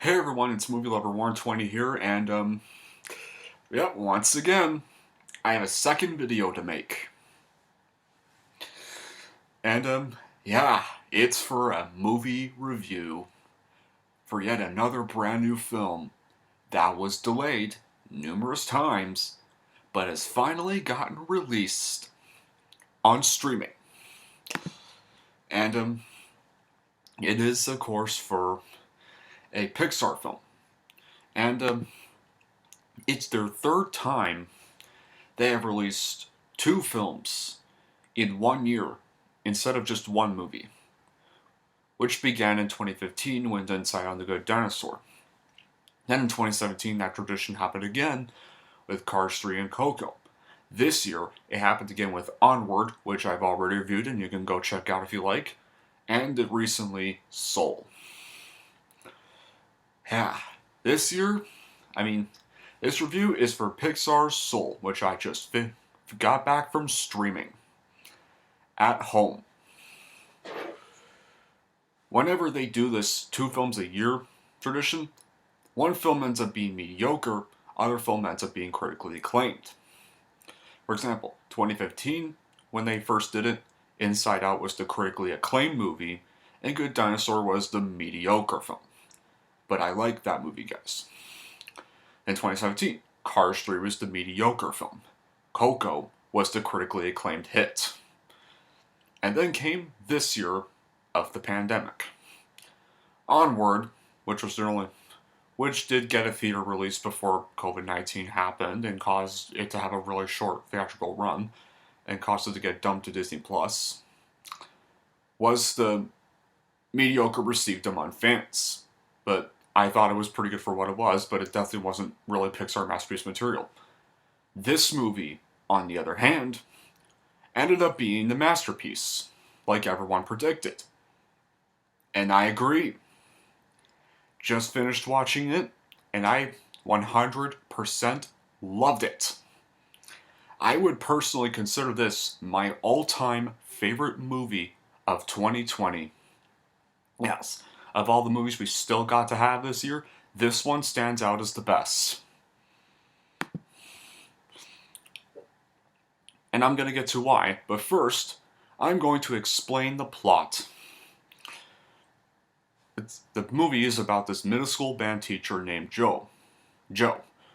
Hey everyone, it's Movie Lover Warren 20 here, and yeah, once again, I have a second video to make. And yeah, it's for a movie review for yet another brand new film that was delayed numerous times, but has finally gotten released on streaming. And it is, of course, for a Pixar film. And it's their third time they have released two films in 1 year instead of just one movie, which began in 2015 with Inside on the Good Dinosaur. Then in 2017, that tradition happened again with Cars 3 and Coco. This year, it happened again with Onward, which I've already reviewed and you can go check out if you like, and recently Soul. Yeah, this year, this review is for Pixar's Soul, which I just got back from streaming at home. Whenever they do this 2 films a year tradition, one film ends up being mediocre, other film ends up being critically acclaimed. For example, 2015, when they first did it, Inside Out was the critically acclaimed movie, and Good Dinosaur was the mediocre film. But I like that movie, guys. In 2017, Cars 3 was the mediocre film. Coco was the critically acclaimed hit. And then came this year of the pandemic. Onward, which did get a theater release before COVID-19 happened and caused it to have a really short theatrical run and caused it to get dumped to Disney Plus, was the mediocre received among fans. But I thought it was pretty good for what it was, but it definitely wasn't really Pixar masterpiece material. This movie, on the other hand, ended up being the masterpiece, like everyone predicted. And I agree. Just finished watching it, and I 100% loved it. I would personally consider this my all-time favorite movie of 2020. Yes, of all the movies we still got to have this year, this one stands out as the best. And I'm going to get to why, but first, I'm going to explain the plot. The movie is about this middle school band teacher named Joe,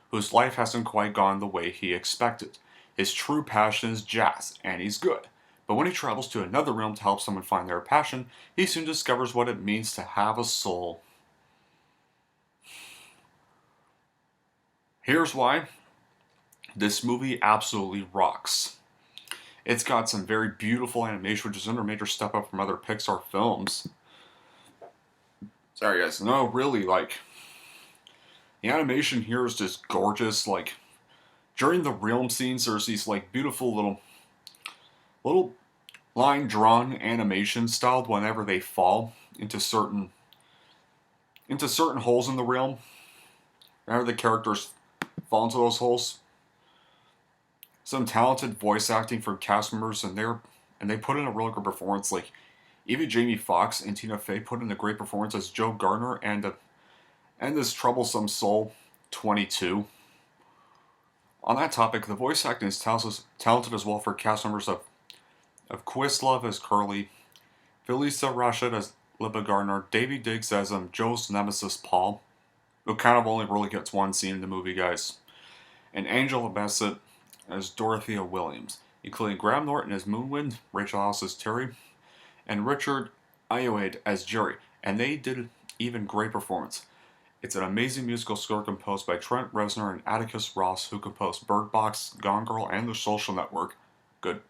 whose life hasn't quite gone the way he expected. His true passion is jazz, and he's good. But when he travels to another realm to help someone find their passion, he soon discovers what it means to have a soul. Here's why. This movie absolutely rocks. It's got some very beautiful animation, which is another major step up from other Pixar films. Sorry guys, no, really, the animation here is just gorgeous. During the realm scenes, there's these, beautiful little line drawn animation styled whenever they fall into certain holes in the realm. Whenever the characters fall into those holes. Some talented voice acting from cast members and they put in a really good performance. Even Jamie Foxx and Tina Fey put in a great performance as Joe Gardner and this troublesome soul, 22. On that topic, the voice acting is talented as well for cast members of Questlove as Curly, Felissa Rashad as Libba Gardner, Davy Diggs as Joe's nemesis Paul, who kind of only really gets one scene in the movie, guys, and Angela Bassett as Dorothea Williams, including Graham Norton as Moonwind, Rachel House as Terry, and Richard Ayoade as Jerry, and they did even great performance. It's an amazing musical score composed by Trent Reznor and Atticus Ross, who composed Bird Box, Gone Girl, and The Social Network. Good.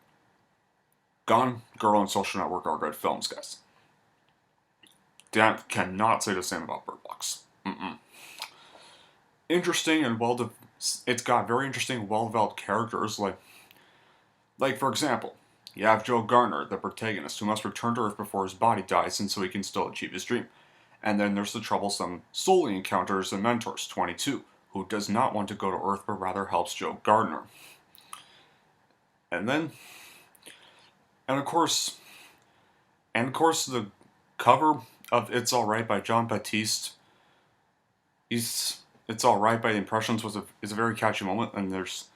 Gone Girl and Social Network are good films, guys. Cannot say the same about Bird Box. Interesting and it's got very interesting, well-developed characters, like for example, you have Joe Gardner, the protagonist, who must return to Earth before his body dies, and so he can still achieve his dream. And then there's the troublesome soul he encounters and mentors, 22, who does not want to go to Earth but rather helps Joe Gardner. And of course, the cover of It's Alright by Jon Batiste it's all right, but the impressions is a very catchy moment, and there's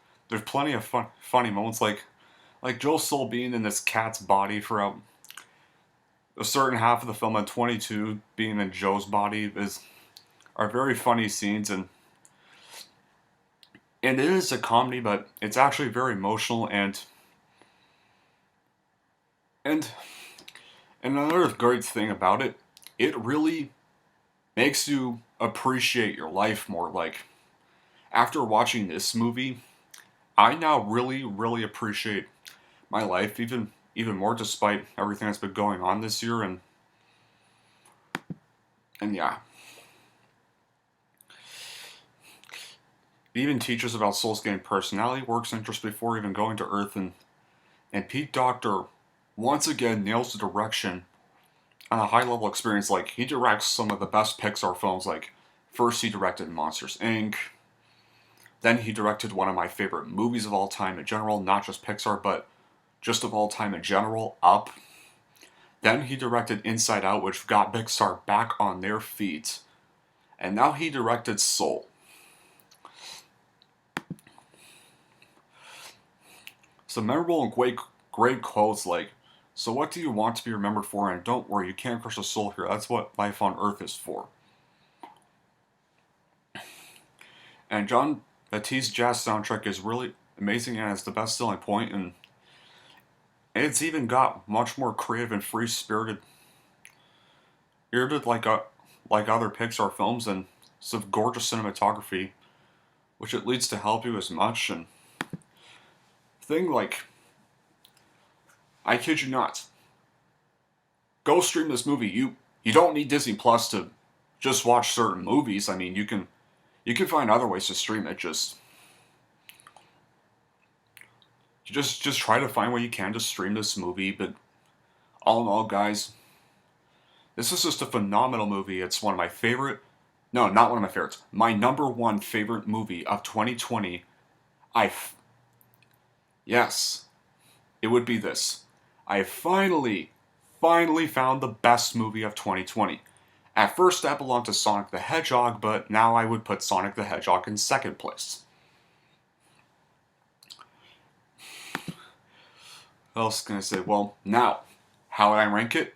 plenty of funny moments like Joel Soul being in this cat's body for a certain half of the film, and 22 being in Joe's body are very funny scenes, and it is a comedy, but it's actually very emotional, and another great thing about it, it really makes you appreciate your life more. Like, after watching this movie, I now really appreciate my life even more, despite everything that's been going on this year, and yeah. It even teaches about souls getting personality, works interest before even going to Earth, and Pete Docter once again nails the direction on a high level experience. Like, he directs some of the best Pixar films. Like, first he directed Monsters Inc. Then he directed one of my favorite movies of all time in general, not just Pixar, but just of all time in general, Up. Then he directed Inside Out, which got Pixar back on their feet. And now he directed Soul. Some memorable and great quotes like, "So what do you want to be remembered for? And don't worry, you can't crush a soul here. That's what life on Earth is for." And Jon Batiste's jazz soundtrack is really amazing, and it's the best selling point, and it's even got much more creative and free-spirited like other Pixar films, and some gorgeous cinematography, which it leads to help you as much. And thing like, I kid you not, go stream this movie. You don't need Disney Plus to just watch certain movies. I mean, you can find other ways to stream it. Just try to find what you can to stream this movie. But all in all, guys, this is just a phenomenal movie. It's one of my favorite. No, not one of my favorites. My number one favorite movie of 2020. Yes, it would be this. I finally found the best movie of 2020. At first that belonged to Sonic the Hedgehog, but now I would put Sonic the Hedgehog in second place. What else can I say? Well, now, how would I rank it?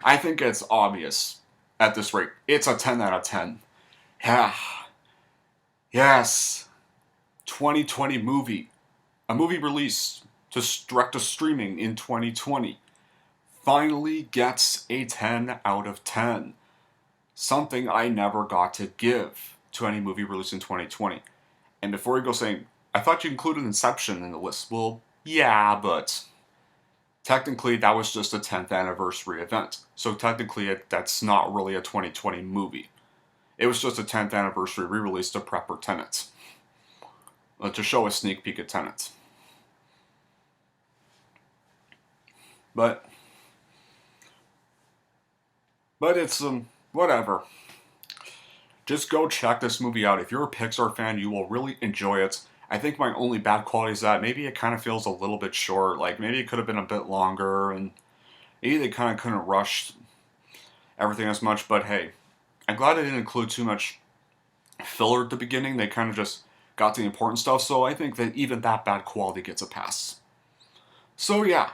I think it's obvious at this rate. It's a 10 out of 10. Yeah. Yes. 2020 movie. A movie released to direct to streaming in 2020 finally gets a 10 out of 10. Something I never got to give to any movie released in 2020. And before you go saying, I thought you included Inception in the list. Well, yeah, but technically that was just a 10th anniversary event. So technically that's not really a 2020 movie. It was just a 10th anniversary re-release to prep for Tenet. To show a sneak peek at Tenet. But it's, whatever. Just go check this movie out. If you're a Pixar fan, you will really enjoy it. I think my only bad quality is that maybe it kind of feels a little bit short. Like, maybe it could have been a bit longer, and maybe they kind of couldn't rush everything as much. But hey, I'm glad I didn't include too much filler at the beginning. They kind of just got the important stuff. So I think that even that bad quality gets a pass. So yeah.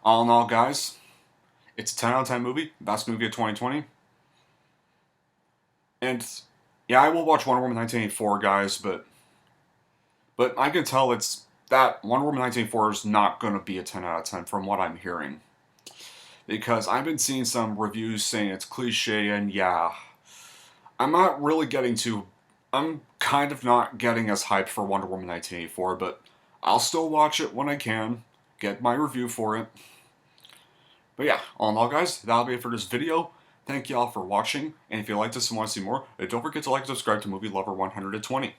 All in all, guys, it's a 10 out of 10 movie. Best movie of 2020. And yeah, I will watch Wonder Woman 1984, guys, but I can tell it's that Wonder Woman 1984 is not going to be a 10 out of 10 from what I'm hearing. Because I've been seeing some reviews saying it's cliche, and yeah, I'm kind of not getting as hyped for Wonder Woman 1984, but I'll still watch it when I can, get my review for it. But yeah, all in all, guys, that'll be it for this video. Thank y'all for watching, and if you like this and want to see more, don't forget to like and subscribe to Movie Lover 120.